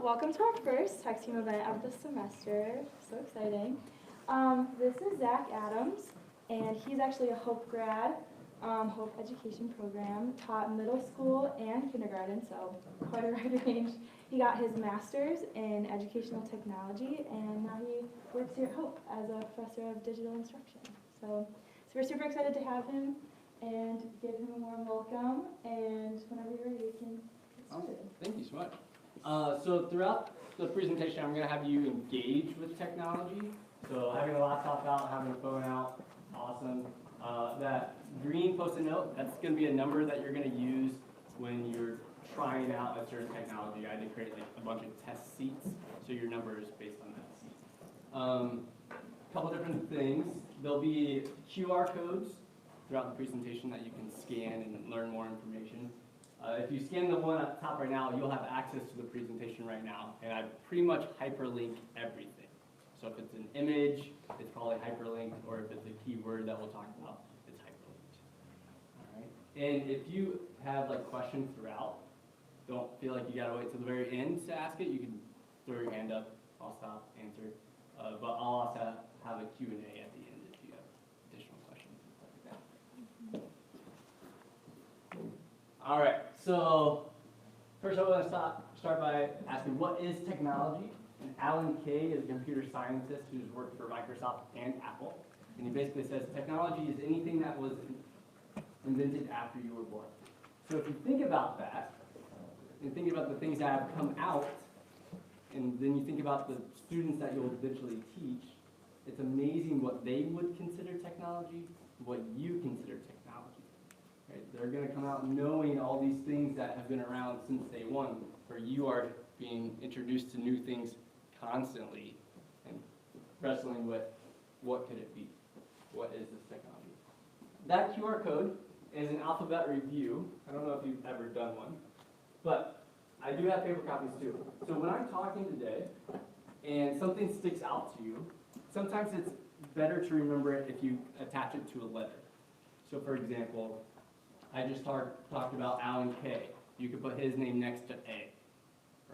welcome to our first tech team event of the semester. So exciting. This is Zach Adams, and he's actually a Hope grad, Hope Education Program, taught middle school and kindergarten, so quite a wide range. He got his master's in educational technology, and now he works here at Hope as a professor of digital instruction. So we're super excited to have him and give him a warm welcome, and whenever you're ready, we can get started. Thank you so much. So throughout the presentation, I'm going to have you engage with technology. So having a laptop out, having a phone out, awesome. That green Post-it note, that's going to be a number that you're going to use when you're trying out a certain technology. I had to create like a bunch of test seats, so your number is based on that seat. A couple different things. There'll be QR codes throughout the presentation that you can scan and learn more information. If you scan the one up top right now, you'll have access to the presentation right now, and I pretty much hyperlink everything. So if it's an image, it's probably hyperlinked, or if it's a keyword that we'll talk about, it's hyperlinked. All right. And if you have like questions throughout, don't feel like you gotta wait till the very end to ask it. You can throw your hand up. I'll stop, answer. But I'll also have a Q&A at the end if you have additional questions and stuff like that. All right, so first I want to start by asking, what is technology? And Alan Kay is a computer scientist who's worked for Microsoft and Apple. And he basically says technology is anything that was invented after you were born. So if you think about that, and think about the things that have come out, and then you think about the students that you'll eventually teach, it's amazing what they would consider technology, what you consider technology. Right? They're going to come out knowing all these things that have been around since day one, where you are being introduced to new things constantly and wrestling with what could it be? What is this technology? That QR code is an alphabet review. I don't know if you've ever done one, but I do have paper copies too. So when I'm talking today and something sticks out to you, sometimes it's better to remember it if you attach it to a letter. So for example, I just talked about Alan Kay. You could put his name next to A,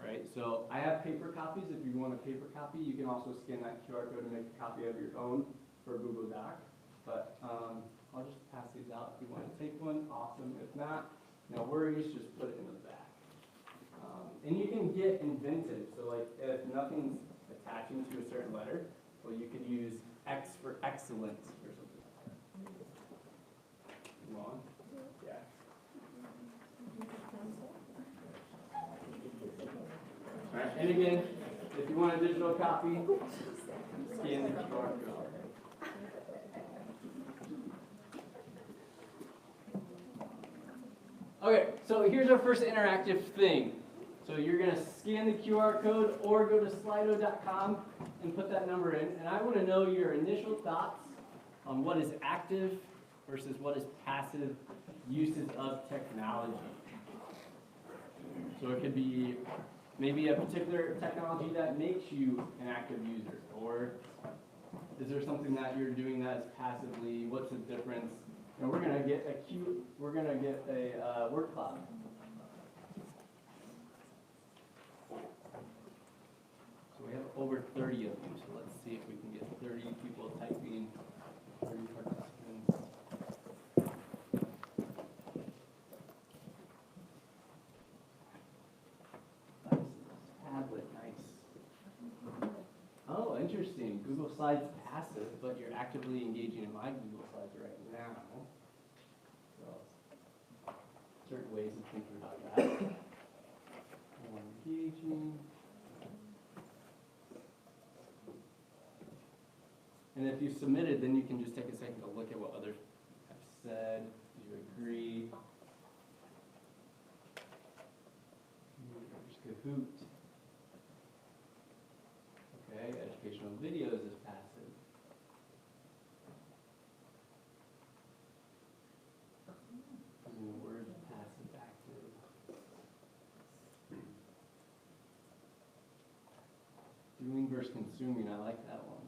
right? So I have paper copies. If you want a paper copy, you can also scan that QR code and make a copy of your own for Google Doc. But I'll just pass these out. If you want to take one, awesome. If not, no worries, just put it in the back. And you can get inventive. So like if nothing's attaching to a certain letter, well, you could use X for excellent or something like that. Come on. Yeah. All right, and again, if you want a digital copy, scan the QR code. Okay, so here's our first interactive thing. So you're going to scan the QR code or go to slido.com and put that number in. And I want to know your initial thoughts on what is active versus what is passive uses of technology. So it could be maybe a particular technology that makes you an active user, or is there something that you're doing that is passively? What's the difference? And we're gonna get a word cloud. So we have over 30 of you. So let's see if we can get 30 people typing, 30 participants. Tablet, nice. Oh, interesting. Google Slides passive, but you're actively engaging in my Google Slides right now. So, certain ways of thinking about that. More engaging. And if you submitted, then you can just take a second to look at what others have said. Do you agree? There's Kahoot. Okay, educational videos is passive. Using the word passive active. Doing versus consuming, I like that one.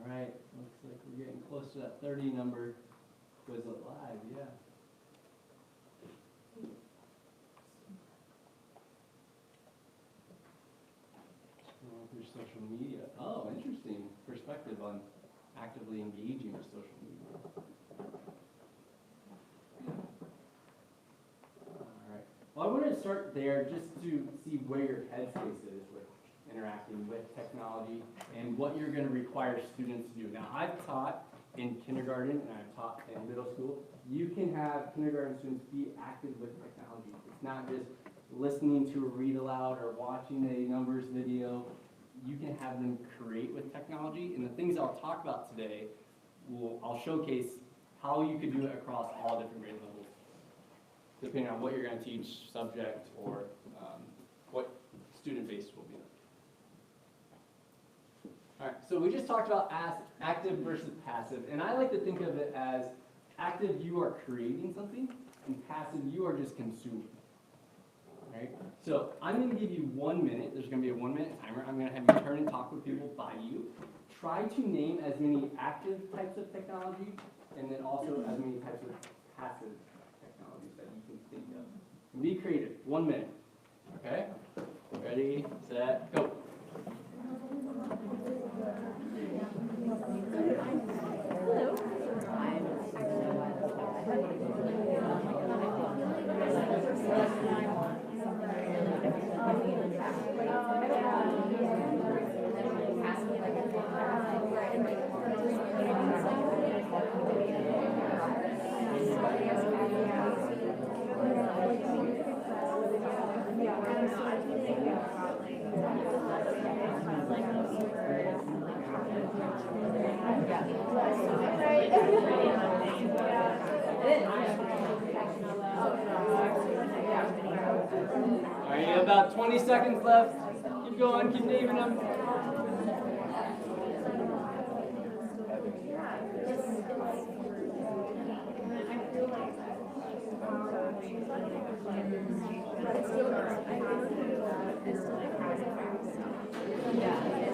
All right, looks like we're getting close to that 30 number. Quizlet Live, yeah. actively engaging with social media. All right. Well, I wanted to start there just to see where your headspace is with interacting with technology and what you're going to require students to do. Now, I've taught in kindergarten and I've taught in middle school. You can have kindergarten students be active with technology. It's not just listening to a read aloud or watching a numbers video. You can have them create with technology, and the things I'll talk about today, I'll showcase how you could do it across all different grade levels, depending on what you're going to teach, subject, or what student base will be. All right, so we just talked about active versus passive, and I like to think of it as active, you are creating something, and passive, you are just consuming. Right? So I'm going to give you 1 minute. There's going to be a 1 minute timer. I'm going to have you turn and talk with people by you. Try to name as many active types of technology and then also as many types of passive technologies that you can think of. And be creative. 1 minute. Okay? Ready, set, go. All right, you have about 20 seconds left. Keep going, keep naming them.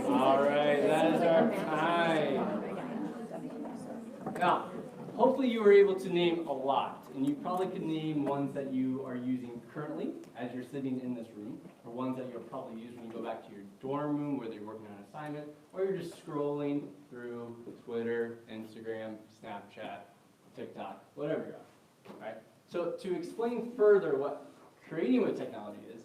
All right, that is our time. Now, hopefully you were able to name a lot, and you probably could name ones that you are using currently as you're sitting in this room, or ones that you'll probably use when you go back to your dorm room, whether you're working on an assignment, or you're just scrolling through Twitter, Instagram, Snapchat, TikTok, whatever you're on, right? So to explain further what creating with technology is,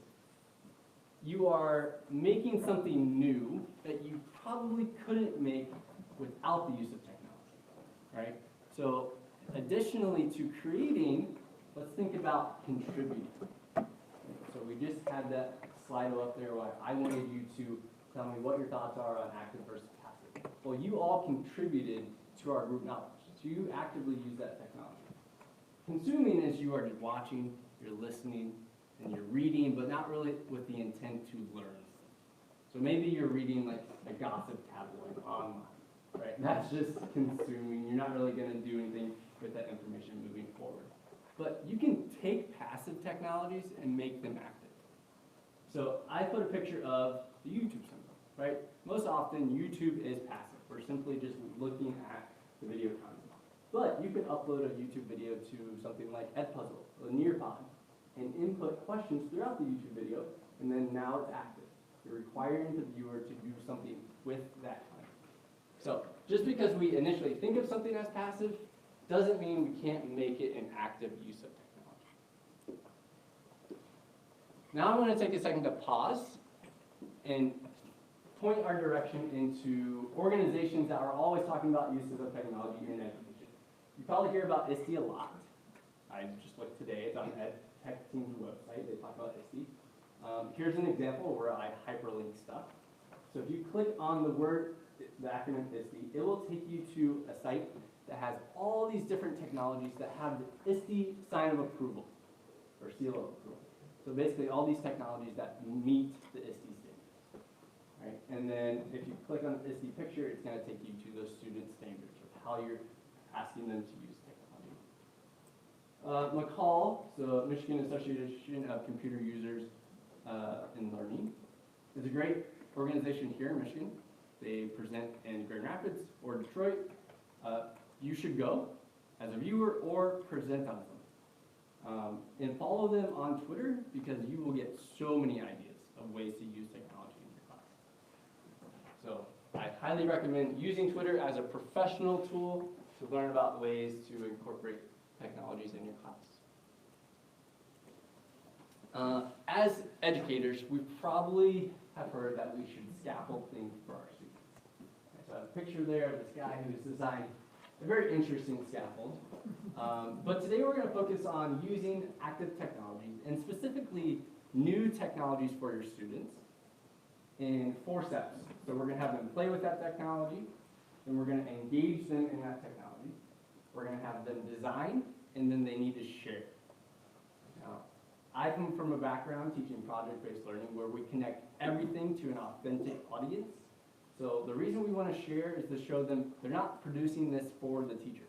you are making something new that you probably couldn't make without the use of technology, right? So additionally to creating, let's think about contributing. So we just had that Slido up there where I wanted you to tell me what your thoughts are on active versus passive. Well, you all contributed to our group knowledge, so you actively use that technology. Consuming is you are just watching, you're listening, and you're reading, but not really with the intent to learn. So maybe you're reading like a gossip tabloid online, right? That's just consuming. You're not really going to do anything with that information moving forward. But you can take passive technologies and make them active. So I put a picture of the YouTube symbol, right? Most often YouTube is passive. We're simply just looking at the video content. But you can upload a YouTube video to something like Edpuzzle or Nearpod and input questions throughout the YouTube video, and then now it's active. You're requiring the viewer to do something with that content. So just because we initially think of something as passive doesn't mean we can't make it an active use of technology. Now I want to take a second to pause and point our direction into organizations that are always talking about uses of technology in education. You probably hear about ISTE a lot. I just looked today, it's on Ed Tech Team's website, they talk about ISTE. Here's an example where I hyperlink stuff. So if you click on the word, the acronym ISTE, it will take you to a site that has all these different technologies that have the ISTE sign of approval, or seal of approval. So basically all these technologies that meet the ISTE standards. Right? And then if you click on the ISTE picture, it's going to take you to those student standards of how you're asking them to use technology. McCall, so Michigan Association of Computer Users in Learning, is a great organization here in Michigan. They present in Grand Rapids or Detroit. You should go as a viewer or present on them. And follow them on Twitter because you will get so many ideas of ways to use technology in your class. So I highly recommend using Twitter as a professional tool to learn about ways to incorporate technologies in your class. As educators, we probably have heard that we should scaffold things for our students. So I have a picture there of this guy who's designed a very interesting scaffold. But today we're going to focus on using active technologies, and specifically new technologies for your students in 4 steps. So we're going to have them play with that technology, then we're going to engage them in that technology, we're going to have them design, and then they need to share. Now, I come from a background teaching project-based learning where we connect everything to an authentic audience. So the reason we want to share is to show them they're not producing this for the teacher.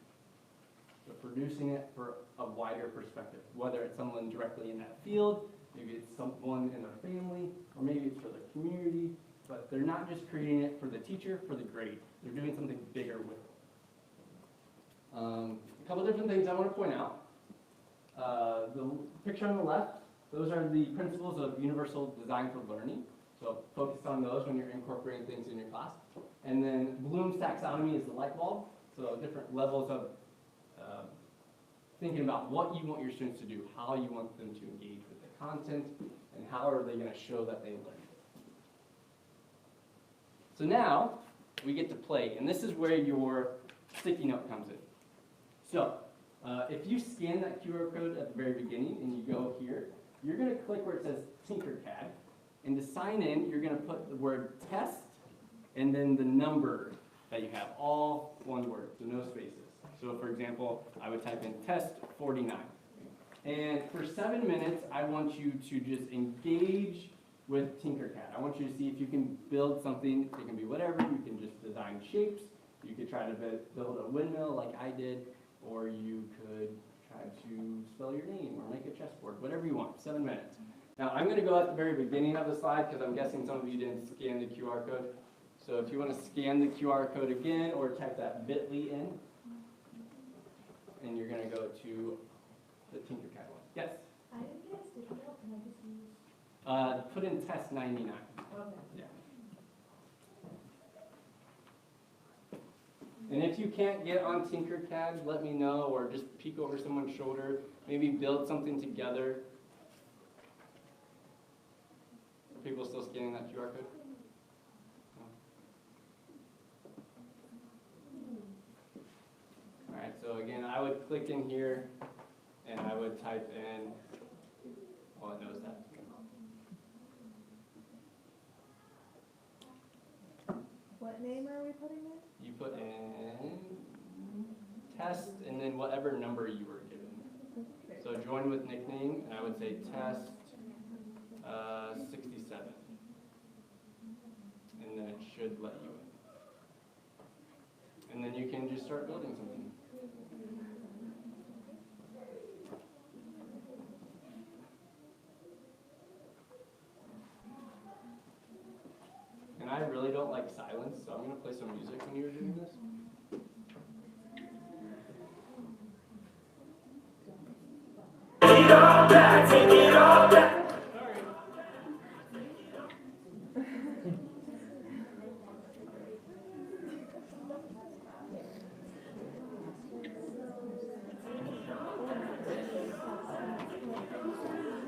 They're producing it for a wider perspective, whether it's someone directly in that field, maybe it's someone in their family, or maybe it's for the community, but they're not just creating it for the teacher, for the grade. They're doing something bigger with it. A couple different things I want to point out. The picture on the left, those are the principles of universal design for learning. So focus on those when you're incorporating things in your class. And then Bloom's taxonomy is the light bulb. So different levels of thinking about what you want your students to do, how you want them to engage with the content, and how are they going to show that they learned it. So now we get to play, and this is where your sticky note comes in. So if you scan that QR code at the very beginning and you go here, you're going to click where it says Tinkercad, and to sign in, you're going to put the word test and then the number that you have, all one word, so no spaces. So for example, I would type in test 49. And for 7 minutes, I want you to just engage with Tinkercad. I want you to see if you can build something. It can be whatever. You can just design shapes. You could try to build a windmill like I did, or you could try to spell your name or make a chessboard, whatever you want, 7 minutes. Now, I'm going to go at the very beginning of the slide because I'm guessing some of you didn't scan the QR code. So if you want to scan the QR code again or type that bit.ly in, and you're going to go to the Tinkercad one. Yes? I didn't get a sticky note, can I just use? Put in test 99. Okay. Yeah. And if you can't get on Tinkercad, let me know, or just peek over someone's shoulder, maybe build something together. Are people still scanning that QR code? All right, so again, I would click in here and I would type in, well, it knows that. What name are we putting in? You put in test and then whatever number you were given. Okay. So join with nickname, and I would say test 67. And then it should let you in. And then you can just start building something. And I really don't like silence, so I'm going to play some music when you're doing this.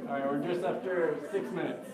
All right, we're just after 6 minutes.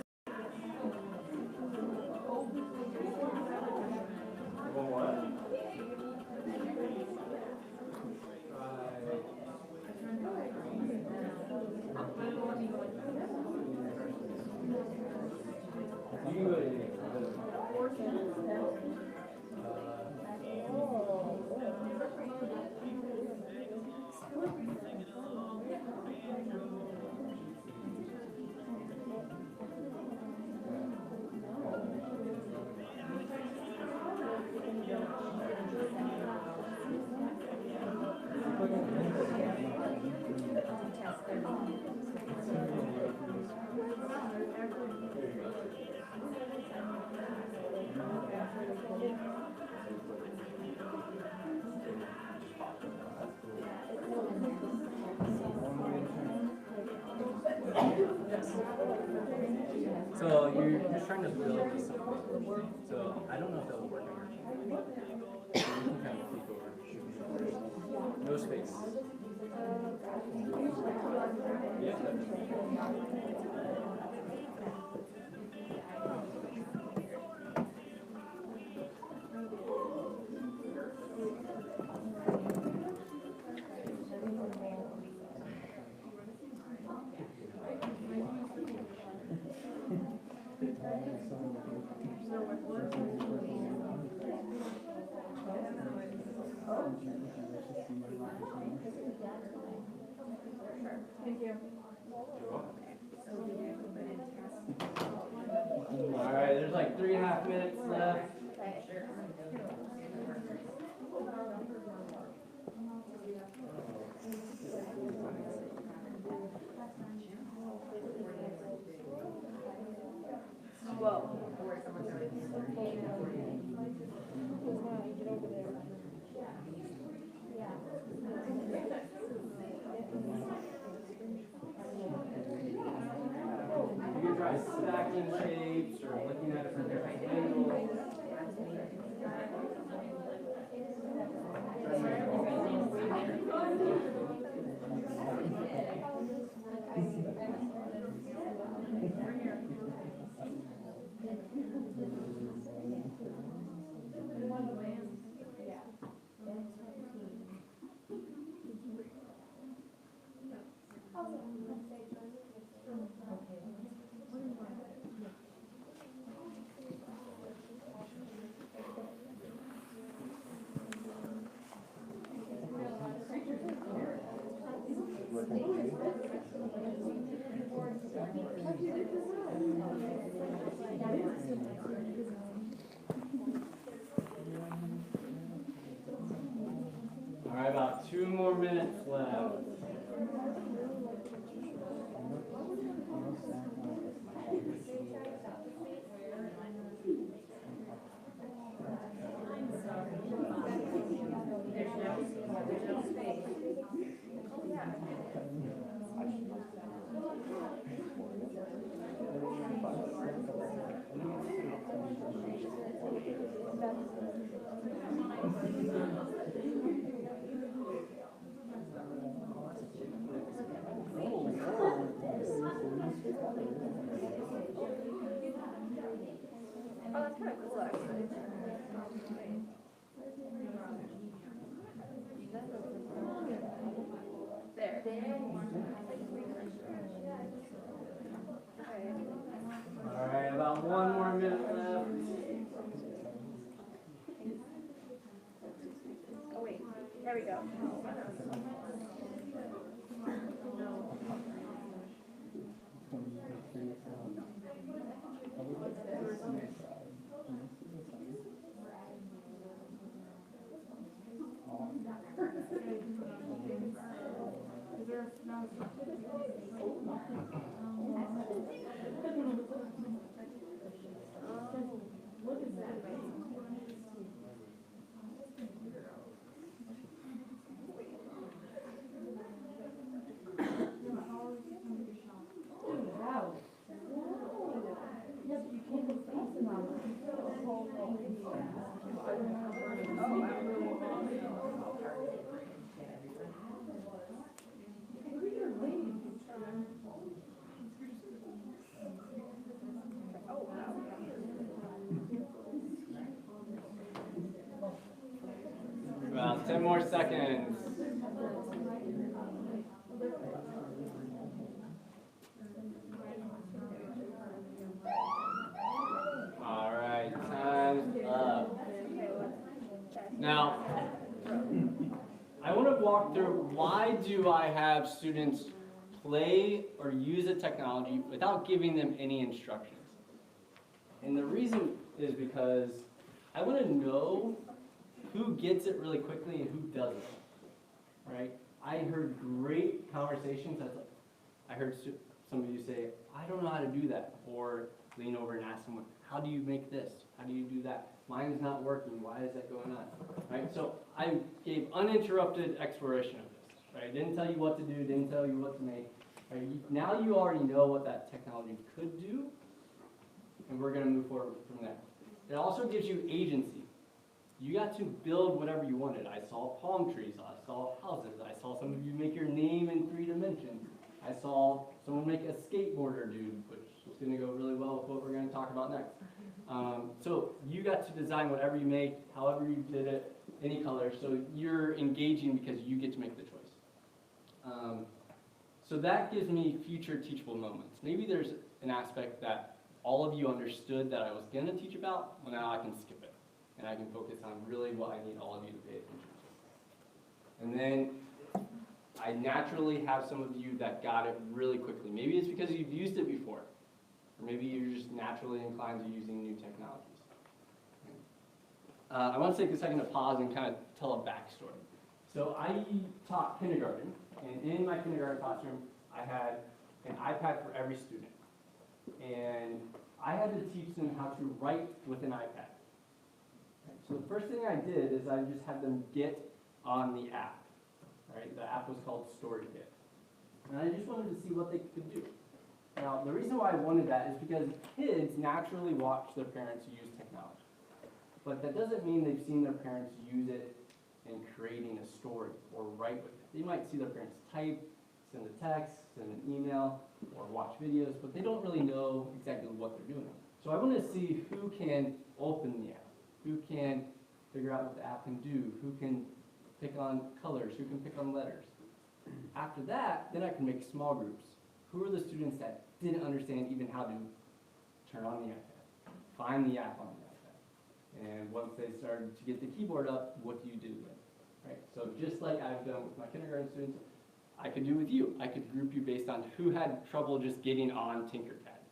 So you're just trying to build something. So I don't know if that'll work. So you can kind of peek over. No space. Thank you. All right, there's like 3.5 minutes left. You can try stacking shapes or looking at it from different angles. All right, about 2 more minutes left. Oh, that's kind of cool, actually. There. Okay. All right, about 1 more minute left. Oh, wait. There we go. About 10 more seconds. All right, time's up. Now, I want to walk through why do I have students play or use a technology without giving them any instructions? And the reason is because I want to know who gets it really quickly and who doesn't, right? I heard great conversations. I heard some of you say, I don't know how to do that, or lean over and ask someone, how do you make this? How do you do that? Mine's not working. Why is that going on? Right? So I gave uninterrupted exploration of this. Right? Didn't tell you what to do. Didn't tell you what to make. Right? Now you already know what that technology could do, and we're going to move forward from there. It also gives you agency. You got to build whatever you wanted. I saw palm trees, I saw houses, I saw some of you make your name in 3 dimensions. I saw someone make a skateboarder dude, which is going to go really well with what we're going to talk about next. So you got to design whatever you make, however you did it, any color. So you're engaging because you get to make the choice. So that gives me future teachable moments. Maybe there's an aspect that all of you understood that I was going to teach about, well, now I can skip it. And I can focus on really what I need all of you to pay attention to. And then I naturally have some of you that got it really quickly. Maybe it's because you've used it before. Or maybe you're just naturally inclined to using new technologies. I want to take a second to pause and kind of tell a backstory. So I taught kindergarten, and in my kindergarten classroom, I had an iPad for every student. And I had to teach them how to write with an iPad. So the first thing I did is I just had them get on the app. Right? The app was called StoryKit. And I just wanted to see what they could do. Now, the reason why I wanted that is because kids naturally watch their parents use technology. But that doesn't mean they've seen their parents use it in creating a story or write with it. They might see their parents type, send a text, send an email, or watch videos, but they don't really know exactly what they're doing. So I want to see who can open the app, who can figure out what the app can do, who can pick on colors, who can pick on letters. After that, then I can make small groups. Who are the students that didn't understand even how to turn on the iPad, find the app on the iPad? And once they started to get the keyboard up, what do you do then? Right? So just like I've done with my kindergarten students, I could do with you. I could group you based on who had trouble just getting on Tinkercad,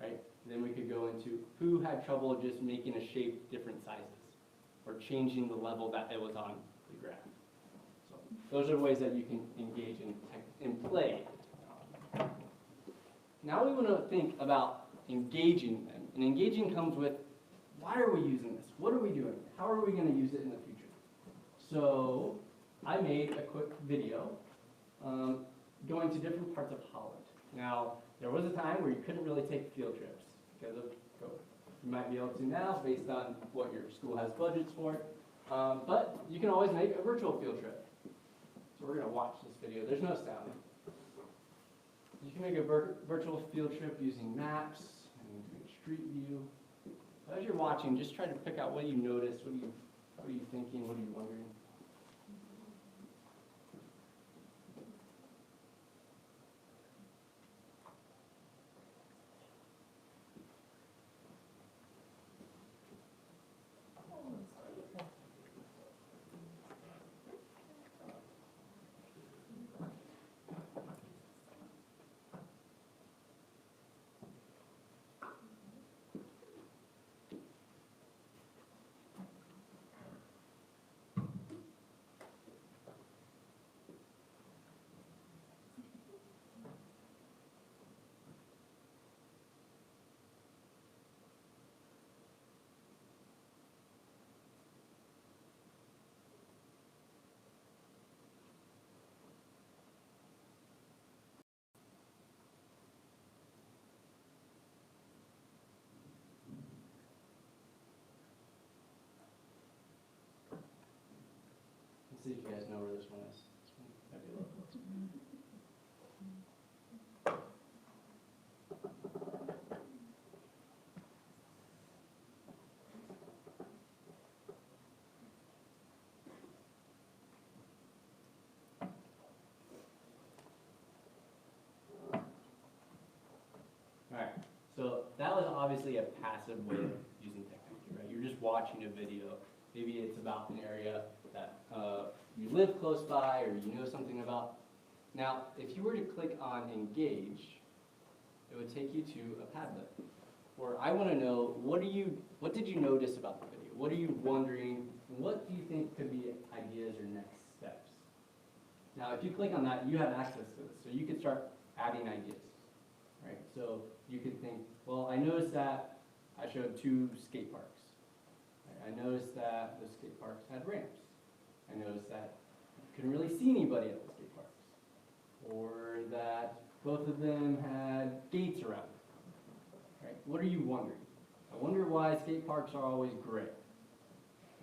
right? Then we could go into who had trouble just making a shape different sizes or changing the level that it was on the graph. So those are ways that you can engage in play. Now we want to think about engaging them. And engaging comes with, why are we using this? What are we doing? How are we going to use it in the future? So I made a quick video going to different parts of Holland. Now, there was a time where you couldn't really take field trips because of COVID. You might be able to now based on what your school has budgets for. But you can always make a virtual field trip. So we're going to watch this video. There's no sound. You can make a virtual field trip using maps and doing street view. As you're watching, just try to pick out what you notice, what are you thinking, what are you wondering. Let's see if you guys know where this one is. This one might be a little closer. All right, so that was obviously a passive way of using technology, right? You're just watching a video. Maybe it's about an area that you live close by or you know something about. Now, if you were to click on engage, it would take you to a Padlet, where I want to know what did you notice about the video? What are you wondering? What do you think could be ideas or next steps? Now, if you click on that, you have access to this, so you could start adding ideas, right? So you could think, well, I noticed that I showed 2 skate parks. I noticed that the skate parks had ramps. I noticed that you couldn't really see anybody at the skate parks. Or that Both of them had gates around them. Right? What are you wondering? I wonder why skate parks are always gray.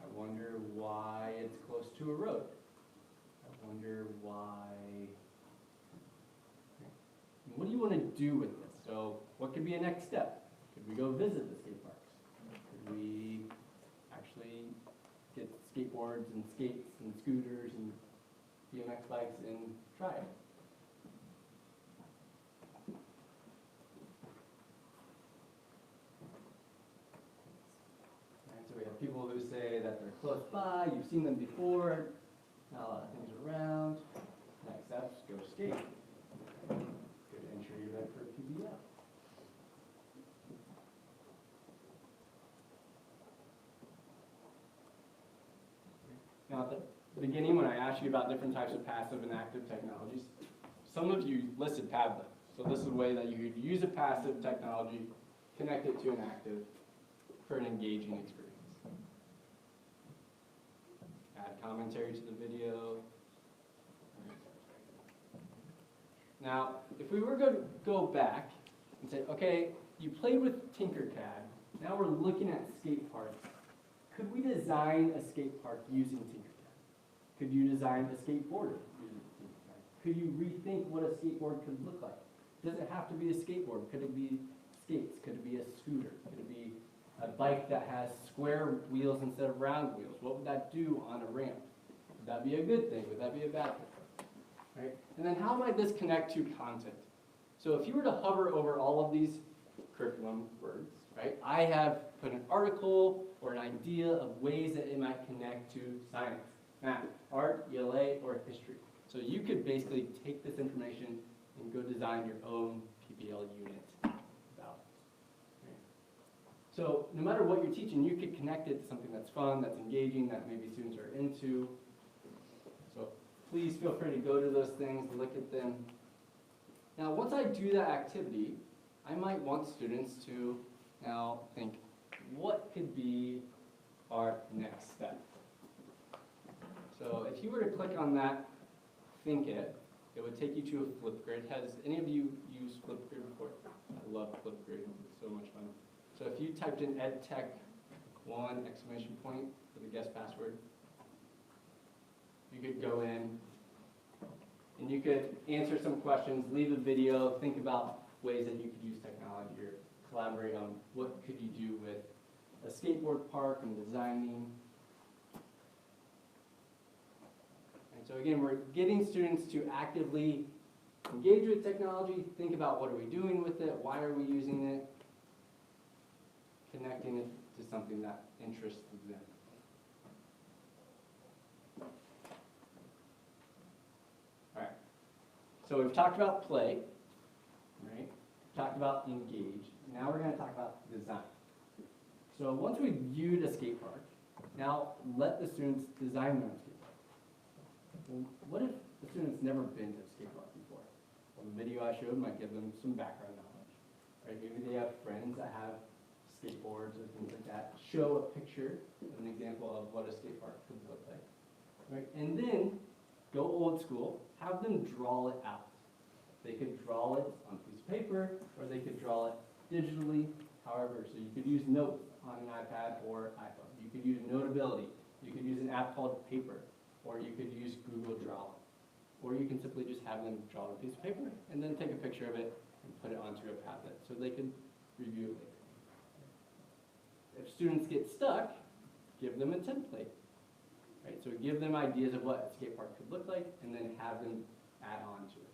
I wonder why it's close to a road. I wonder why. What do you want to do with this? So what could be a next step? Could we go visit the skate parks? Could we actually get skateboards and skates and scooters and BMX bikes and try it? And so we have people who say that they're close by, you've seen them before, not a lot of things around. Next steps, go skate. Good entry event for PBL. Now, at the beginning, when I asked you about different types of passive and active technologies, some of you listed Padlet. So this is a way that you could use a passive technology, connect it to an active for an engaging experience. Add commentary to the video. Now, if we were going to go back and say, okay, you played with Tinkercad, now we're looking at skate parks. Could we design a skate park using Tinkercad? Could you design a skateboarder using Tinkercad? Could you rethink what a skateboard could look like? Does it have to be a skateboard? Could it be skates? Could it be a scooter? Could it be a bike that has square wheels instead of round wheels? What would that do on a ramp? Would that be a good thing? Would that be a bad thing? Right? And then how might this connect to content? So if you were to hover over all of these curriculum words, right, I have put an article or an idea of ways that it might connect to science, math, art, ELA, or history. So you could basically take this information and go design your own PBL unit about it. Right? So no matter what you're teaching, you could connect it to something that's fun, that's engaging, that maybe students are into. So please feel free to go to those things, look at them. Now, once I do that activity, I might want students to now think, what could be our next step? So if you were to click on that Think It, it would take you to a Flipgrid. Has any of you used Flipgrid before? I love Flipgrid, it's so much fun. So if you typed in EdTech1 exclamation point for the guest password, you could go in and you could answer some questions, leave a video, think about ways that you could use technology or collaborate on what could you do with a skateboard park and designing. And so again, we're getting students to actively engage with technology, think about what are we doing with it, why are we using it, connecting it to something that interests them. All right, so we've talked about play, right? Talked about engage. Now we're going to talk about design. So once we've viewed a skate park, now let the students design their own skate park. Well, what if the student's never been to a skate park before? Well, the video I showed might give them some background knowledge. Right? Maybe they have friends that have skateboards or things like that. Show a picture of an example of what a skate park could look like. Right? And then go old school, have them draw it out. They could draw it on a piece of paper, or they could draw it digitally, however. So you could use notes on an iPad or iPhone. You could use Notability. You could use an app called Paper, or you could use Google Draw. Or you can simply just have them draw on a piece of paper and then take a picture of it and put it onto a Padlet so they can review it later. If students get stuck, give them a template. Right? So give them ideas of what a skate park could look like and then have them add on to it.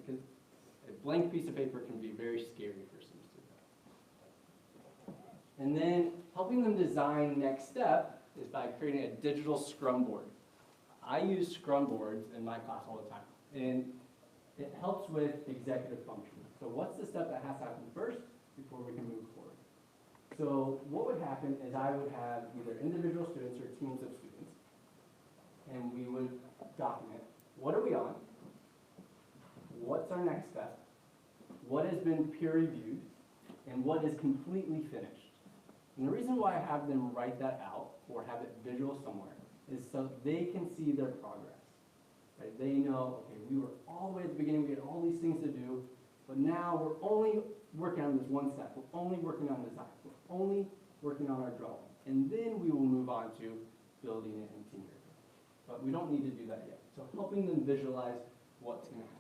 Because a blank piece of paper can be very scary for some students. And then helping them design next step is by creating a digital Scrum board. I use Scrum boards in my class all the time, and it helps with executive function. So what's the step that has to happen first before we can move forward? So what would happen is I would have either individual students or teams of students, and we would document what are we on, what's our next step, what has been peer reviewed, and what is completely finished. And the reason why I have them write that out or have it visual somewhere is so they can see their progress. Right? They know, okay, we were all the way at the beginning, we had all these things to do, But now we're only working on this one step. We're only working on design. We're only working on our drawing. And then we will move on to building it in Tinker. But we don't need to do that yet. So helping them visualize what's going to happen.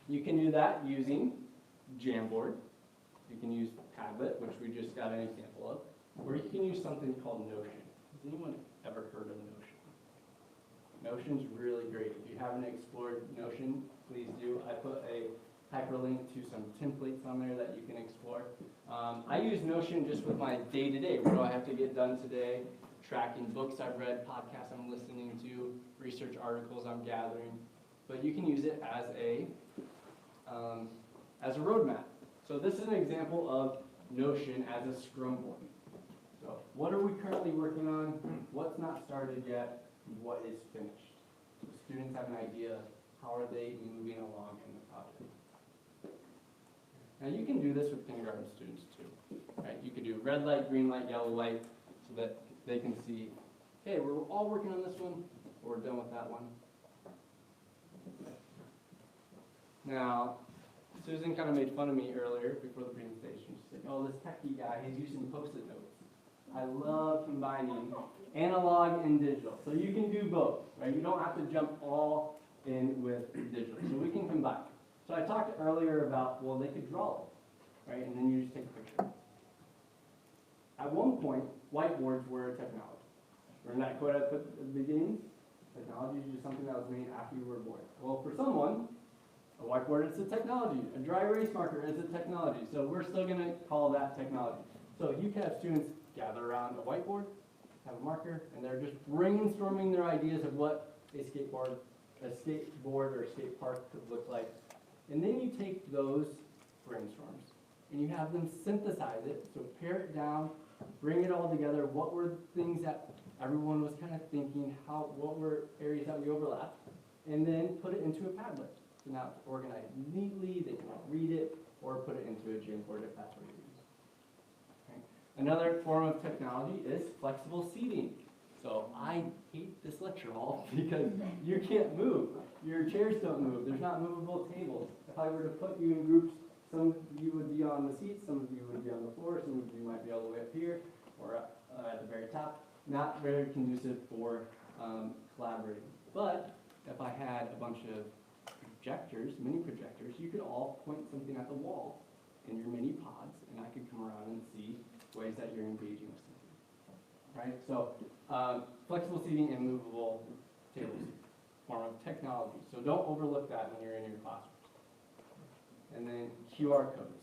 You can do that using Jamboard. You can use Padlet, which we just got an example of. Or you can use something called Notion. Has anyone ever heard of Notion? Notion's really great. If you haven't explored Notion, please do. I put a hyperlink to some templates on there that you can explore. I use Notion just with my day-to-day. What do I have to get done today? Tracking books I've read, podcasts I'm listening to, research articles I'm gathering. But you can use it as a roadmap. So this is an example of Notion as a Scrum board. So what are we currently working on? What's not started yet? What is finished? So students have an idea, how are they moving along in the project? Now you can do this with kindergarten students too, right? You could do red light, green light, yellow light, so that they can see, hey, we're all working on this one, or we're done with that one. Now, Susan kind of made fun of me earlier before the presentation. She said, oh, this techie guy, he's using Post-it notes. I love combining analog and digital. So you can do both, right? You don't have to jump all in with digital. So we can combine. So I talked earlier about, well, they could draw it, right? And then you just take a picture. At one point, whiteboards were a technology. Remember that quote I put at the beginning? Technology is just something that was made after you were born. Well, for someone, a whiteboard is a technology. A dry erase marker is a technology. So we're still going to call that technology. So you can have students gather around a whiteboard, have a marker, and they're just brainstorming their ideas of what a skateboard or a skate park could look like. And then you take those brainstorms and you have them synthesize it. So pare it down, bring it all together. What were things that everyone was kind of thinking? What were areas that we overlapped? And then put it into a Padlet. So now it's organized neatly, they can read it, or put it into a Jamboard if that's what you use. Okay. Another form of technology is flexible seating. So I hate this lecture hall because you can't move. Your chairs don't move. There's not movable tables. If I were to put you in groups, some of you would be on the seats, some of you would be on the floor, some of you might be all the way up here or at the very top. Not very conducive for collaborating. But if I had a bunch of projectors, mini projectors, you could all point something at the wall in your mini pods, and I could come around and see ways that you're engaging with something. Right? So flexible seating and movable tables, form of technology. So don't overlook that when you're in your classroom. And then QR codes.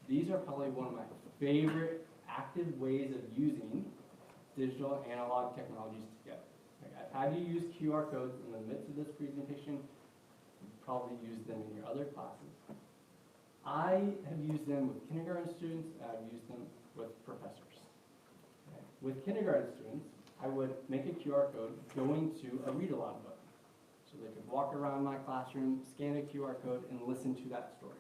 These are probably one of my favorite active ways of using digital and analog technologies together. I've had you use QR codes in the midst of this presentation. You've probably used them in your other classes. I have used them with kindergarten students, and I've used them with professors. Okay. With kindergarten students, I would make a QR code going to a read-aloud book. So they could walk around my classroom, scan a QR code, and listen to that story.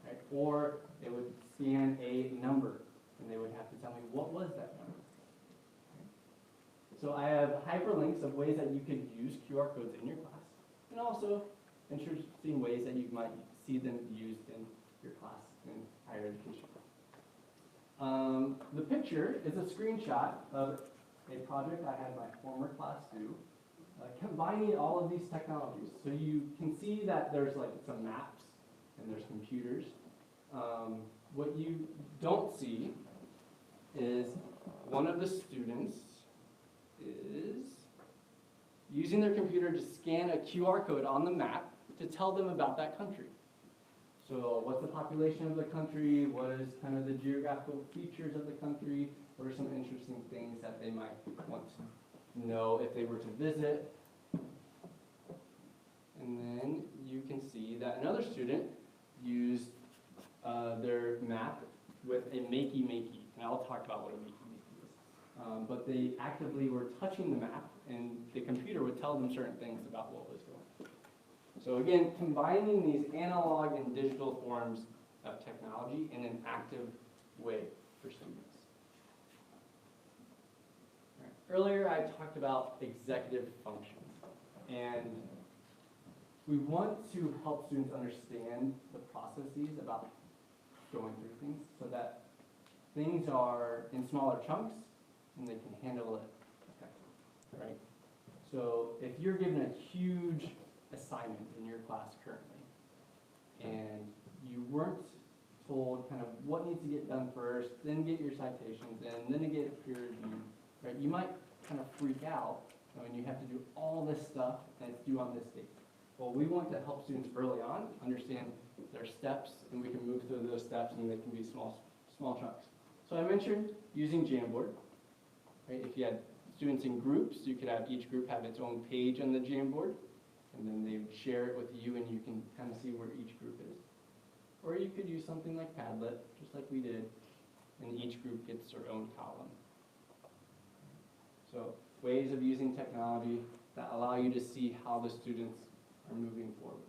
Right? Or they would scan a number, and they would have to tell me, what was that number? So I have hyperlinks of ways that you could use QR codes in your class, and also interesting ways that you might see them used in your class in higher education. The picture is a screenshot of a project I had my former class do, combining all of these technologies. So you can see that there's like some maps and there's computers. What you don't see is one of the students is using their computer to scan a QR code on the map to tell them about that country. So what's the population of the country? What is kind of the geographical features of the country? What are some interesting things that they might want to know if they were to visit? And then you can see that another student used their map with a makey-makey. And I'll talk about what a makey-makey is. But they actively were touching the map, and the computer would tell them certain things about what was going on. So again, combining these analog and digital forms of technology in an active way for students. Right. Earlier I talked about executive functions, and we want to help students understand the processes about going through things so that things are in smaller chunks and they can handle it effectively, right? So if you're given a huge assignment in your class currently and you weren't told kind of what needs to get done first, then get your citations in, then to get it peer reviewed, right? You might kind of freak out when you have to do all this stuff and it's due on this date. Well, we want to help students early on understand their steps, and we can move through those steps, and they can be small chunks. So I mentioned using Jamboard, right? If you had students in groups, you could have each group have its own page on the Jamboard, and then they would share it with you, and you can kind of see where each group is. Or you could use something like Padlet, just like we did, and each group gets their own column. So ways of using technology that allow you to see how the students are moving forward.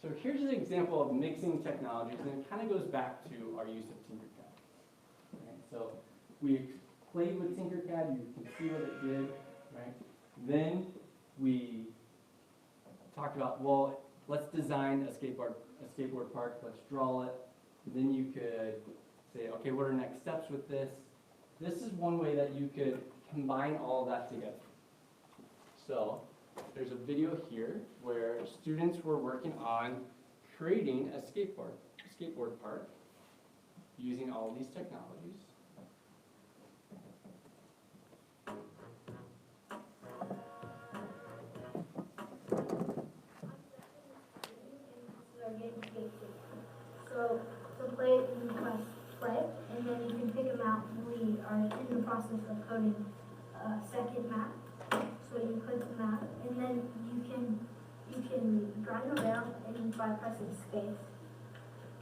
So here's an example of mixing technologies, and it kind of goes back to our use of Tinkercad. Right? So we played with Tinkercad, you can see what it did, right? Then we talked about, well, let's design a skateboard park, let's draw it. Then you could say, okay, what are next steps with this? This is one way that you could combine all of that together. So there's a video here where students were working on creating a skateboard park using all these technologies. So to play, you press play, and then you can pick a map. We are in the process of coding a second map. So you click the map, and then you can grind around and by pressing space,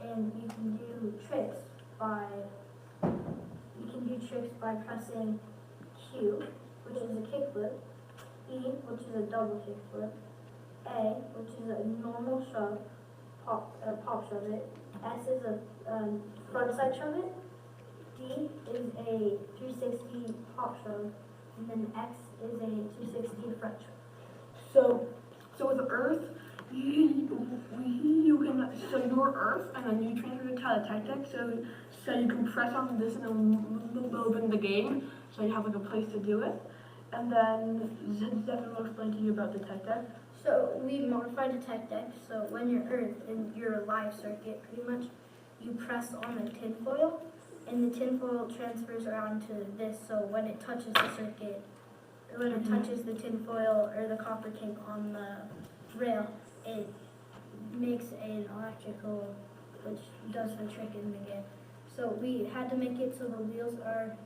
and you can do tricks by pressing Q, which is a kickflip, E, which is a double kickflip, A, which is a normal shove, pop shove it, S is a front side shove it, D is a 360 pop shove, and then X is a 260 front shove. So with Earth, you can your Earth, and then you transfer it to a tactic. So you can press on this and then move in the game. So you have like a place to do it. And then Zephyr will explain to you about the tech deck. So we modified the tech deck, so when you're Earth in your live circuit, pretty much, you press on the tinfoil, and the tinfoil transfers around to this, so when it touches the circuit, or when it touches the tinfoil or the copper tape on the rail, it makes an electrical, which does the trick in the game. So we had to make it so the wheels are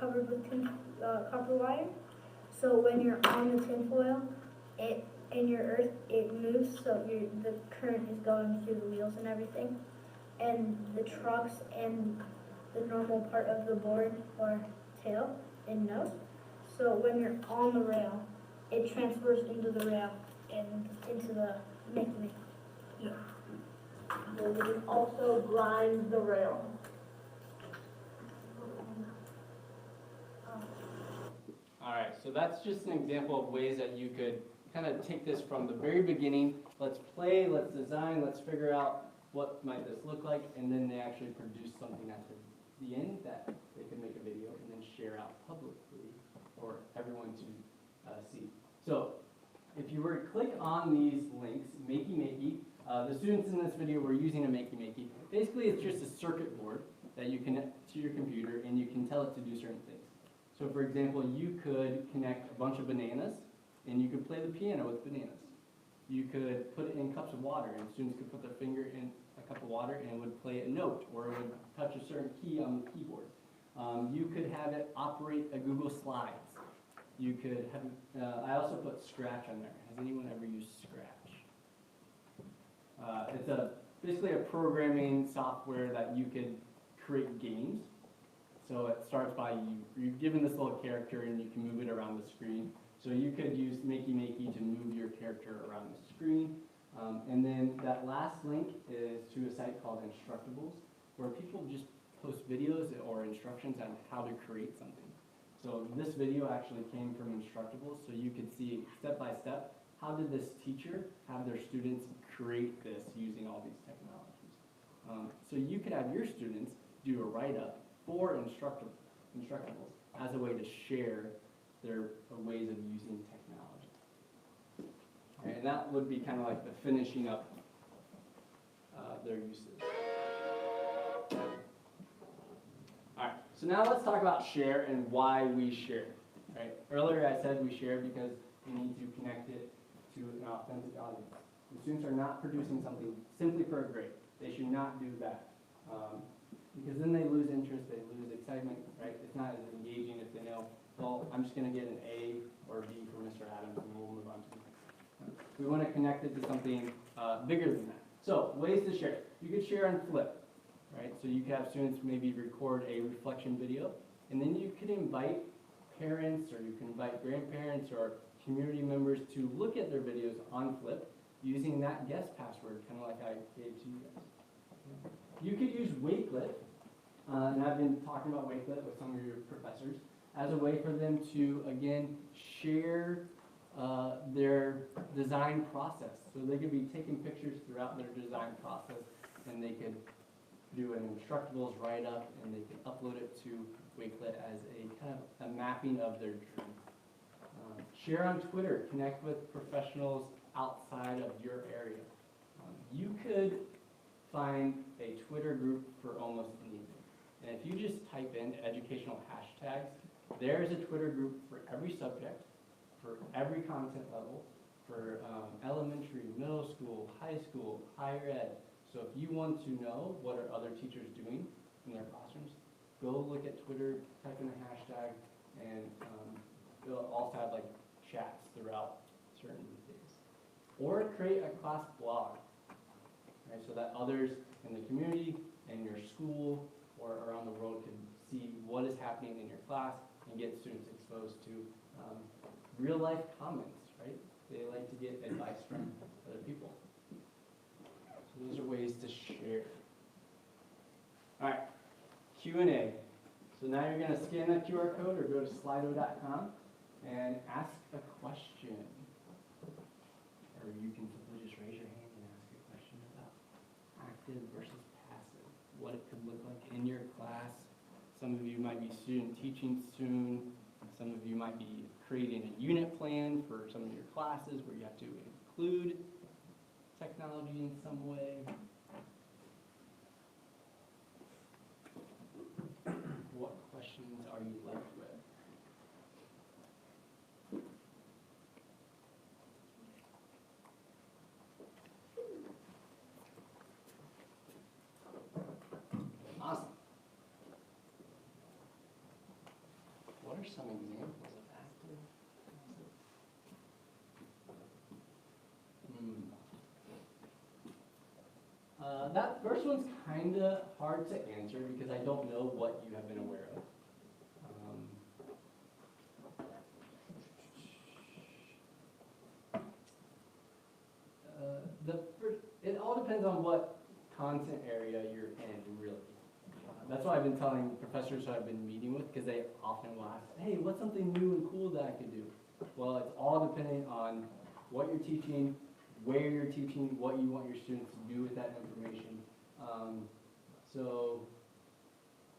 covered with copper wire, so when you're on the tinfoil, in your Earth, it moves, so the current is going through the wheels and everything. And the trucks and the normal part of the board or tail and nose. So when you're on the rail, it transfers into the rail and into the make. Yeah. And you can also grind the rail. All right, so that's just an example of ways that you could kind of take this from the very beginning. Let's play, let's design, let's figure out what might this look like, and then they actually produce something at the end that they can make a video and then share out publicly for everyone to see. So if you were to click on these links, Makey, the students in this video were using a Makey. Basically, it's just a circuit board that you connect to your computer and you can tell it to do certain things. So for example, you could connect a bunch of bananas and you could play the piano with bananas. You could put it in cups of water and students could put their finger in a cup of water and it would play a note or it would touch a certain key on the keyboard. You could have it operate a Google Slides. You could have, I also put Scratch on there. Has anyone ever used Scratch? It's basically a programming software that you could create games. So it starts by you're given this little character and you can move it around the screen. So you could use Makey to move your character around the screen. And then that last link is to a site called Instructables, where people just post videos or instructions on how to create something. So this video actually came from Instructables, so you could see step by step, how did this teacher have their students create this using all these technologies. So you could have your students do a write-up for Instructables as a way to share their ways of using technology. Okay, and that would be kind of like the finishing up their uses. All right, so now let's talk about share and why we share. Right? Earlier I said we share because we need to connect it to an authentic audience. The students are not producing something simply for a grade. They should not do that. Because then they lose interest, they lose excitement, right? It's not as engaging if they know, well, I'm just going to get an A or a B for Mr. Adams and we'll move on to the next. We want to connect it to something bigger than that. So, ways to share. You could share on Flip, right? So you could have students maybe record a reflection video, and then you could invite parents or you can invite grandparents or community members to look at their videos on Flip using that guest password, kind of like I gave to you guys. You could use Wakelet, and I've been talking about Wakelet with some of your professors, as a way for them to, again, share their design process. So they could be taking pictures throughout their design process, and they could do an Instructables write-up, and they could upload it to Wakelet as a kind of a mapping of their journey. Share on Twitter, connect with professionals outside of your area. You could find a Twitter group for almost anything. And if you just type in educational hashtags, there's a Twitter group for every subject, for every content level, for elementary, middle school, high school, higher ed. So if you want to know what are other teachers doing in their classrooms, go look at Twitter, type in a hashtag, and they'll also have like chats throughout certain days. Or create a class blog, right, so that others in the community and your school or around the world can see what is happening in your class and get students exposed to real life comments, right? They like to get advice from other people. So those are ways to share. All right, Q&A. So now you're going to scan that QR code or go to slido.com and ask a question. Or you can simply just raise your hand and ask a question about active versus passive, what it could look like in your class. Some of you might be student teaching soon. Some of you might be creating a unit plan for some of your classes where you have to include technology in some way. What questions are you left with? Awesome. What are some examples of active? That first one's kind of hard to answer because I don't know what you have been aware of. It all depends on what content area you're in, really. That's why I've been telling professors who I've been meeting with, because they often will ask, hey, what's something new and cool that I could do? Well, it's all depending on what you're teaching, where you're teaching, what you want your students to do with that information. So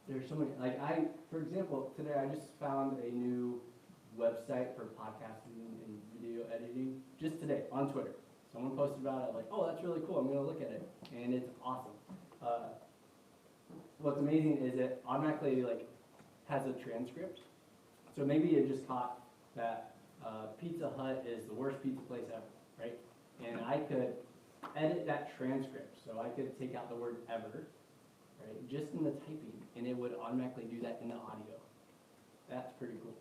there's so many, like for example, today I just found a new website for podcasting and video editing, just today, on Twitter. Someone posted about it, like, oh, that's really cool, I'm gonna look at it, and it's awesome. What's amazing is it automatically has a transcript. So maybe you just caught that Pizza Hut is the worst pizza place ever, right? And I could edit that transcript, so I could take out the word ever, right, just in the typing, and it would automatically do that in the audio. That's pretty cool,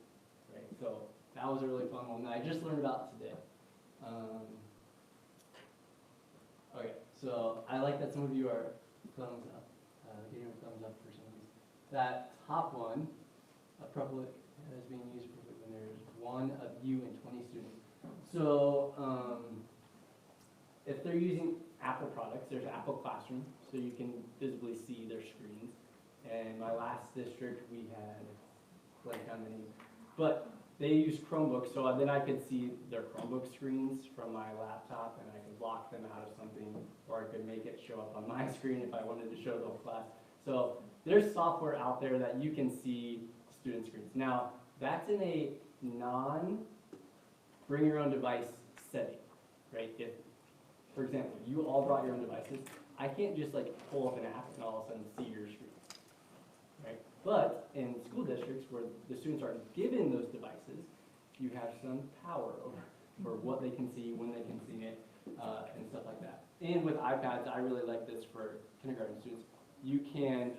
right? So that was a really fun one that I just learned about today. Okay, so I like that some of you are thumbs up. Getting a thumbs up for some of these. That top one, Public, is being used when there's one of you and 20 students. So if they're using Apple products, there's Apple Classroom, so you can visibly see their screens. And my last district, we had blank on the name. But they use Chromebooks, so then I could see their Chromebook screens from my laptop, and I could lock them out of something, or I could make it show up on my screen if I wanted to show the whole class. So there's software out there that you can see student screens. Now, that's in a non-bring your own device setting, right? If, for example, you all brought your own devices, I can't just like pull up an app and all of a sudden see your screen, right? But in school districts where the students are given those devices, you have some power over for what they can see, when they can see it, and stuff like that. And with iPads, I really like this for kindergarten students. You can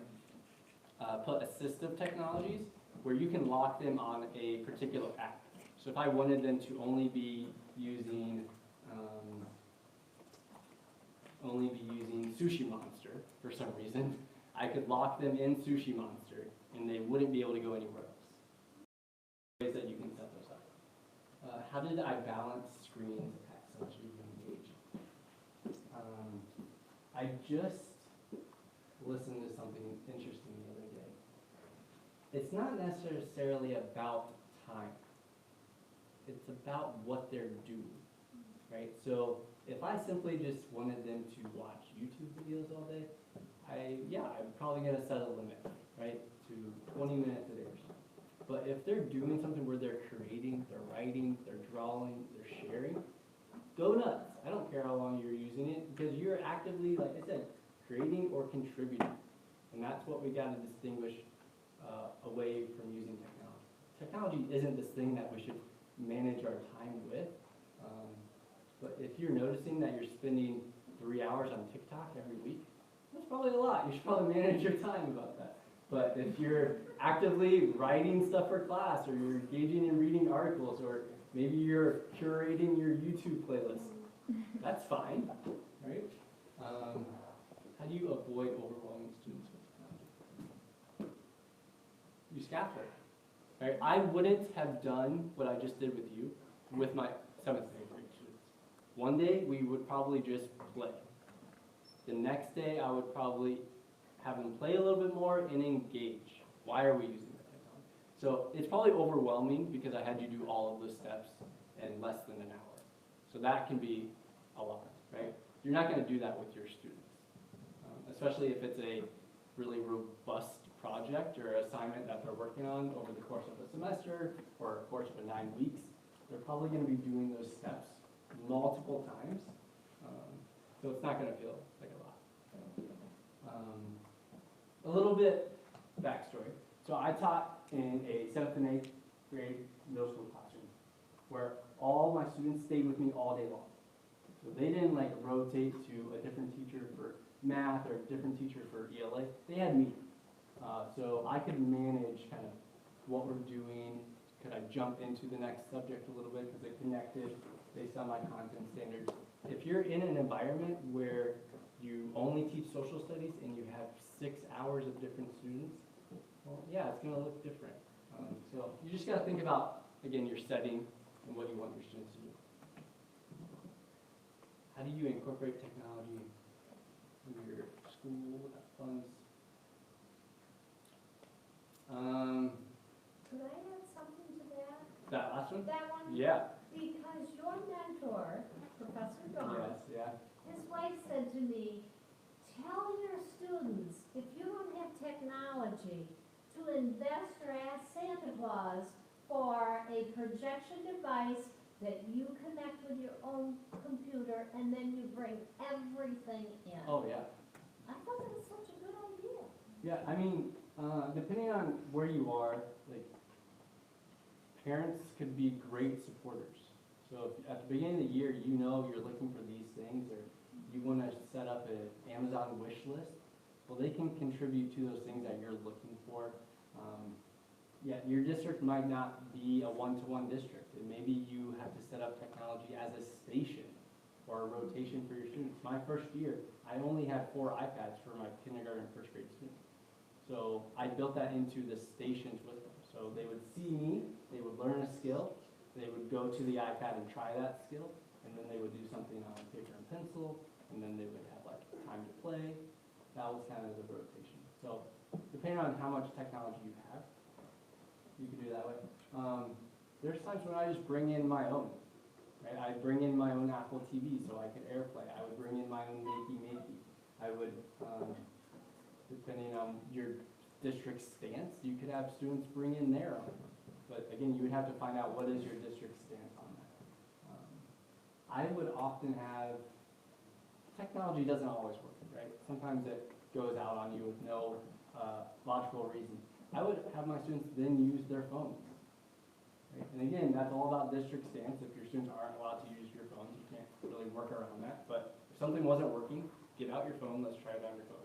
put assistive technologies where you can lock them on a particular app. So if I wanted them to only be using Sushi Monster for some reason, I could lock them in Sushi Monster and they wouldn't be able to go anywhere else. Ways that you can set those up. How did I balance screens at such a young age? I just listened to something interesting the other day. It's not necessarily about time. It's about what they're doing, right? So if I simply just wanted them to watch YouTube videos all day, I'm probably gonna set a limit, right, to 20 minutes a day or something. But if they're doing something where they're creating, they're writing, they're drawing, they're sharing, go nuts. I don't care how long you're using it because you're actively, like I said, creating or contributing. And that's what we gotta distinguish away from using technology. Technology isn't this thing that we should manage our time with. But if you're noticing that you're spending 3 hours on TikTok every week, that's probably a lot. You should probably manage your time about that. But if you're actively writing stuff for class, or you're engaging in reading articles, or maybe you're curating your YouTube playlist, that's fine, right? How do you avoid overwhelming students with technology? You scaffold, right? I wouldn't have done what I just did with you with my 7th grade students. One day we would probably just play. The next day I would probably have them play a little bit more and engage. Why are we using that technology? So it's probably overwhelming because I had you do all of those steps in less than an hour. So that can be a lot, right? You're not going to do that with your students, especially if it's a really robust project or assignment that they're working on over the course of a semester or a course of 9 weeks. They're probably going to be doing those steps multiple times, so it's not going to feel like a lot. A little bit backstory. So I taught in a 7th and 8th grade middle school classroom where all my students stayed with me all day long. So they didn't like rotate to a different teacher for math or a different teacher for ELA. They had me. So I could manage kind of what we're doing. Could I jump into the next subject a little bit because it connected based on my content standards. If you're in an environment where you only teach social studies and you have 6 hours of different students, well, yeah, it's going to look different. So you just got to think about, again, your setting and what you want your students to do. How do you incorporate technology in your school funds? Could I add something to that? That last one? That one? Yeah. Because your mentor, Professor Dawn, Yes, yeah. his wife said to me, tell your students, if you don't have technology, to invest or ask Santa Claus for a projection device that you connect with your own computer and then you bring everything in. Oh, yeah. I thought that was such a good idea. Yeah, I mean, depending on where you are, like, parents could be great supporters. So if at the beginning of the year, you know you're looking for these things, or you want to set up an Amazon wish list, well, they can contribute to those things that you're looking for. Yeah, your district might not be a one-to-one district, and maybe you have to set up technology as a station or a rotation for your students. My first year, I only had 4 iPads for my kindergarten and first grade students. So I built that into the stations with them. So they would see me, they would learn a skill, they would go to the iPad and try that skill, and then they would do something on paper and pencil, and then they would have like time to play. That was kind of the rotation. So depending on how much technology you have, you could do it that way. There's times when I just bring in my own, right? I bring in my own Apple TV so I could AirPlay. I would bring in my own Makey. I would, depending on your district stance, you could have students bring in their own. But again, you would have to find out what is your district stance on that. I would often have, technology doesn't always work, right? Sometimes it goes out on you with no logical reason. I would have my students then use their phones. Right? And again, that's all about district stance. If your students aren't allowed to use your phones, you can't really work around that. But if something wasn't working, get out your phone, let's try it on your phone.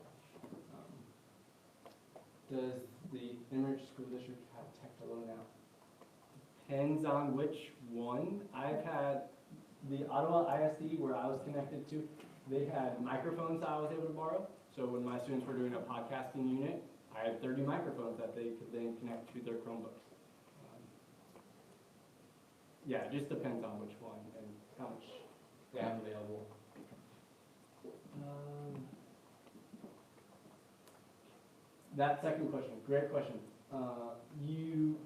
Does the Enrich School District have tech alone now? Depends on which one. I've had the Ottawa ISD where I was connected to, they had microphones that I was able to borrow. So when my students were doing a podcasting unit, I had 30 microphones that they could then connect to their Chromebooks. Yeah, it just depends on which one and how much they have available. That second question, great question. You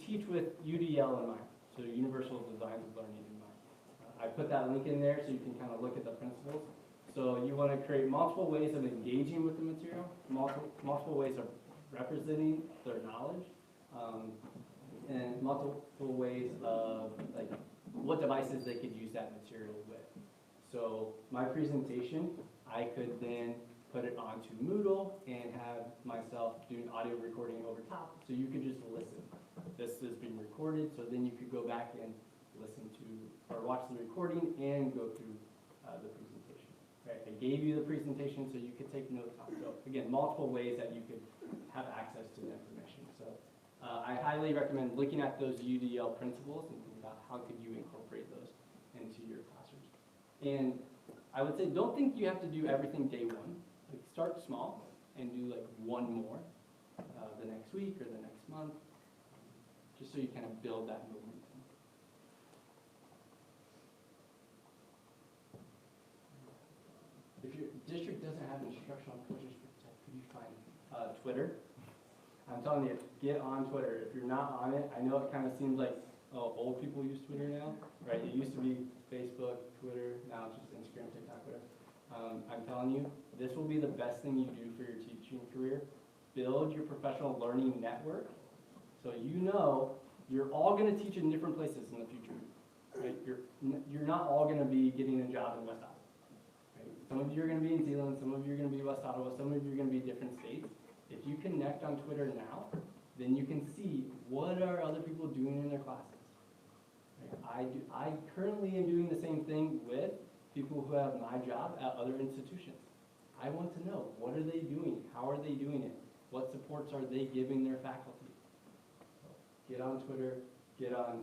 teach with UDL in mind, so Universal Designs of Learning in mind. I put that link in there so you can kind of look at the principles. So you want to create multiple ways of engaging with the material, multiple ways of representing their knowledge, and multiple ways of like what devices they could use that material with. So my presentation, I could then put it onto Moodle and have myself do an audio recording over top. So you could just listen. This is being recorded, so then you could go back and listen to or watch the recording and go through the presentation. Right? I gave you the presentation so you could take notes on. So again, multiple ways that you could have access to the information. So I highly recommend looking at those UDL principles and thinking about how could you incorporate those into your classrooms. And I would say don't think you have to do everything day one. Like start small and do like one more the next week or the next month, just so you kind of build that momentum. If your district doesn't have instructional coaches for tech, could you find Twitter? I'm telling you, get on Twitter. If you're not on it, I know it kind of seems like, oh, old people use Twitter now, right? It used to be Facebook, Twitter, now it's just Instagram, TikTok, whatever. I'm telling you, this will be the best thing you do for your teaching career. Build your professional learning network so you know you're all going to teach in different places in the future. Right? You're not all going to be getting a job in West Ottawa. Right? Some of you are going to be in Zeeland, some of you are going to be West Ottawa, some of you are going to be different states. If you connect on Twitter now, then you can see what are other people doing in their classes. Right? I currently am doing the same thing with people who have my job at other institutions. I want to know, what are they doing? How are they doing it? What supports are they giving their faculty? So get on Twitter, get on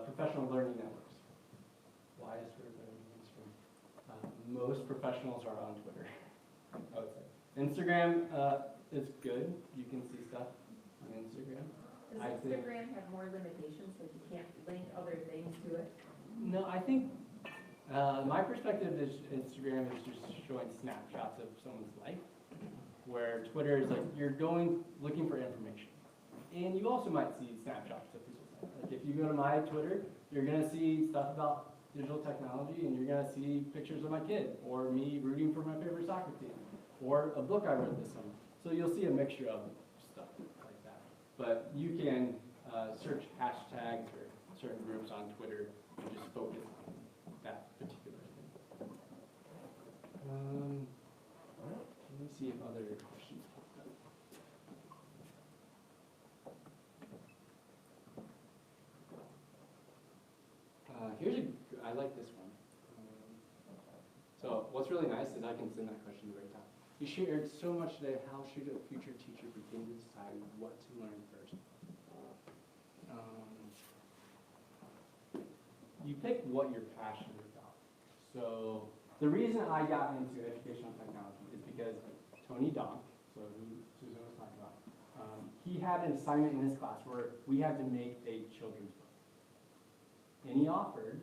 professional learning networks. Why is Twitter better than Instagram? Most professionals are on Twitter, I would say. Instagram is good. You can see stuff on Instagram. Does Instagram have more limitations, like you can't link other things to it? No, I think my perspective is Instagram is just showing snapshots of someone's life, where Twitter is like you're looking for information. And you also might see snapshots of people's life. Like if you go to my Twitter, you're going to see stuff about digital technology, and you're going to see pictures of my kid, or me rooting for my favorite soccer team, or a book I read this summer. So you'll see a mixture of stuff like that. But you can search hashtags or certain groups on Twitter and just focus on that particular thing. Let me see if other questions popped up. I like this one. So what's really nice is I can send that question right now. You shared so much today. How should a future teacher begin to decide what to learn first? You pick what you're passionate about. So the reason I got into educational technology is because Tony Donk, so who Susan was talking about, he had an assignment in his class where we had to make a children's book. And he offered,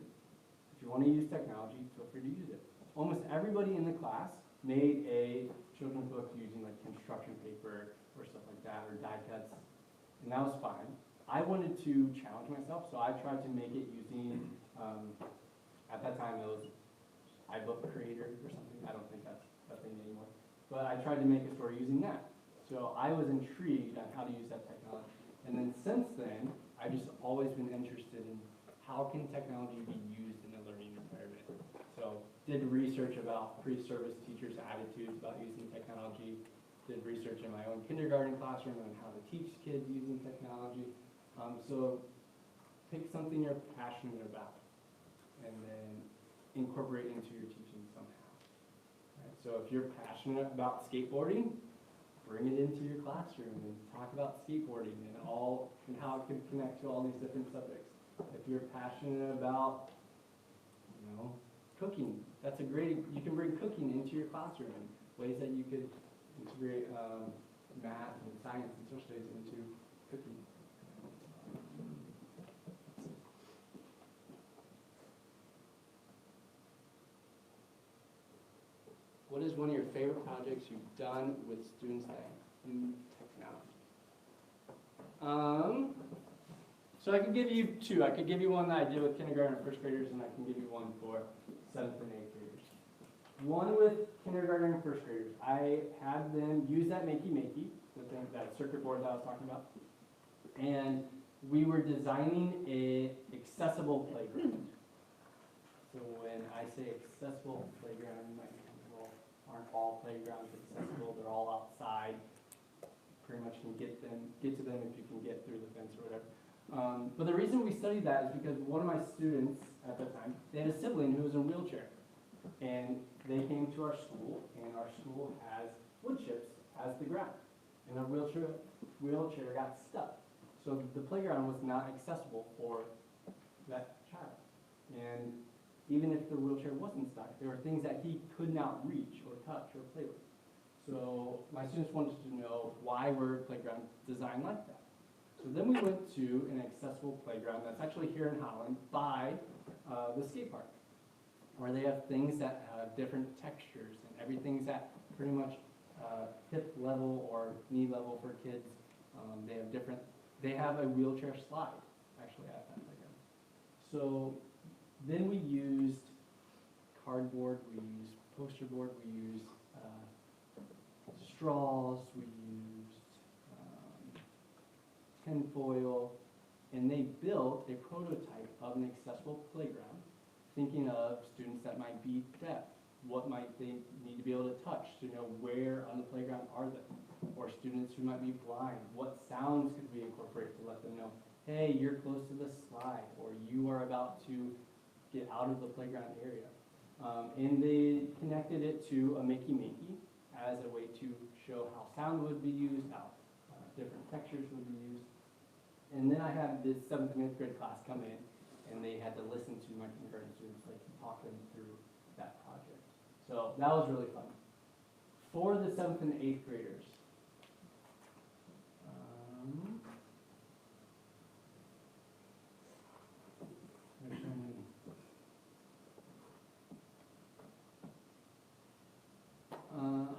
if you want to use technology, feel free to use it. Almost everybody in the class made a children's book using like construction paper or stuff like that, or die cuts, and that was fine. I wanted to challenge myself, so I tried to make it using, at that time it was iBook Creator or something. I don't think that's a thing anymore. But I tried to make a story using that. So I was intrigued on how to use that technology. And then since then, I've just always been interested in how can technology be used in a learning environment. So did research about pre-service teachers' attitudes about using technology, did research in my own kindergarten classroom on how to teach kids using technology. So pick something you're passionate about and then incorporate into your teaching somehow. Right? So if you're passionate about skateboarding, bring it into your classroom and talk about skateboarding and how it can connect to all these different subjects. If you're passionate about, cooking, that's you can bring cooking into your classroom and ways that you could integrate math and science and social studies into cooking. What is one of your favorite projects you've done with students that include technology? So I could give you two. I could give you one that I did with kindergarten and first graders, and I can give you one for 7th and 8th graders. One with kindergarten and first graders. I had them use that Makey Makey, that circuit board that I was talking about, and we were designing a accessible playground. So when I say accessible playground, you might think, well, aren't all playgrounds accessible? They're all outside. Pretty much can get to them if you can get through the fence or whatever. But the reason we studied that is because one of my students at the time, they had a sibling who was in a wheelchair. And they came to our school, and our school has wood chips as the ground. And their wheelchair got stuck. So the playground was not accessible for that child. And even if the wheelchair wasn't stuck, there were things that he could not reach or touch or play with. So my students wanted to know why were playgrounds designed like that. So then we went to an accessible playground that's actually here in Holland by the skate park, where they have things that have different textures and everything's at pretty much hip level or knee level for kids. They have a wheelchair slide actually at that playground. So then we used cardboard, we used poster board, we used straws, we used tinfoil, and they built a prototype of an accessible playground, thinking of students that might be deaf. What might they need to be able to touch to know where on the playground are they? Or students who might be blind, what sounds could we incorporate to let them know, hey, you're close to the slide, or you are about to get out of the playground area. And they connected it to a Makey Makey as a way to show how sound would be used, how different textures would be used. And then I had this 7th and 8th grade class come in, and they had to listen to my kindergarten students talk them through that project. So that was really fun. For the 7th and 8th graders,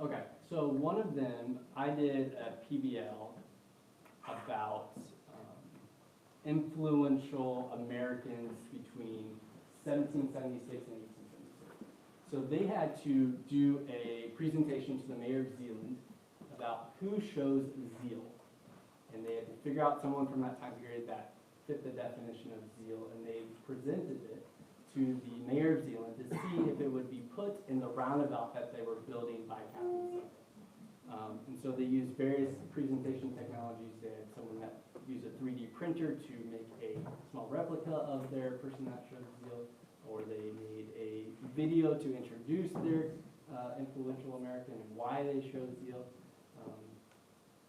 okay, so one of them, I did a PBL about influential Americans between 1776 and 1876. So they had to do a presentation to the mayor of Zeeland about who shows zeal. And they had to figure out someone from that time period that fit the definition of zeal, and they presented it to the mayor of Zeeland to see if it would be put in the roundabout that they were building by Captain Sutton. And so they used various presentation technologies. They had someone that used a 3D printer to make a small replica of their person that showed zeal, or they made a video to introduce their influential American and why they showed zeal.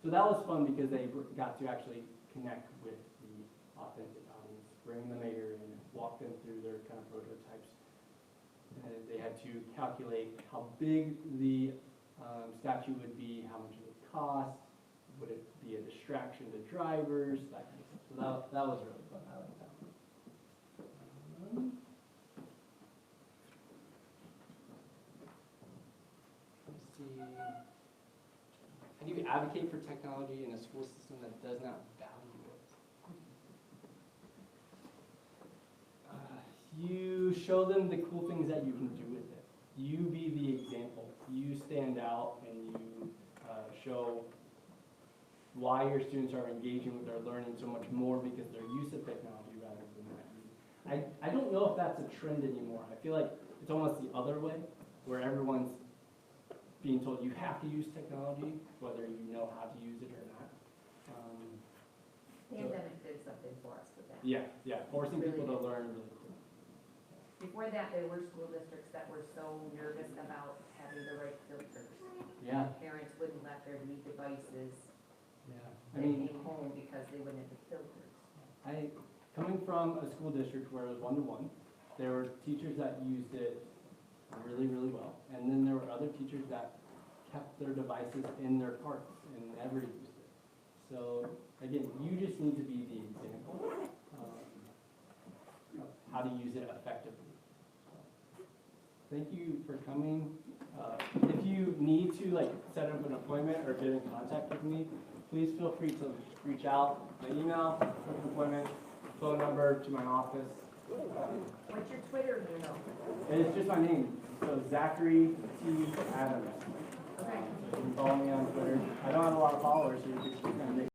So that was fun because they got to actually connect with the authentic audience, bring the mayor in, walk them through their kind of prototypes. And they had to calculate how big the statue would be, how much it would cost, would it be a distraction to drivers, that kind of stuff. So that was really fun. I like that one. How do you advocate for technology in a school system that does not value it? You show them the cool things that you can do with it. You be the example. You stand out and you show why your students are engaging with their learning so much more because their use of technology rather than that. I don't know if that's a trend anymore. I feel like it's almost the other way, where everyone's being told you have to use technology, whether you know how to use it or not. Pandemic did something for us with that. Yeah, forcing people to learn really quick. Before that, there were school districts that were so nervous about having the right filters. Yeah, Parents wouldn't let their new devices yeah. I that mean, came home because they wouldn't have the filters. coming from a school district where it was one-to-one, there were teachers that used it really, really well. And then there were other teachers that kept their devices in their carts and never used it. So again, you just need to be the example of how to use it effectively. Thank you for coming. If you need to set up an appointment or get in contact with me, please feel free to reach out. My email, book an appointment, phone number to my office. What's your Twitter handle? It's just my name. So Zachary T. Adams. Okay. So you can follow me on Twitter. I don't have a lot of followers, so you can just kind of make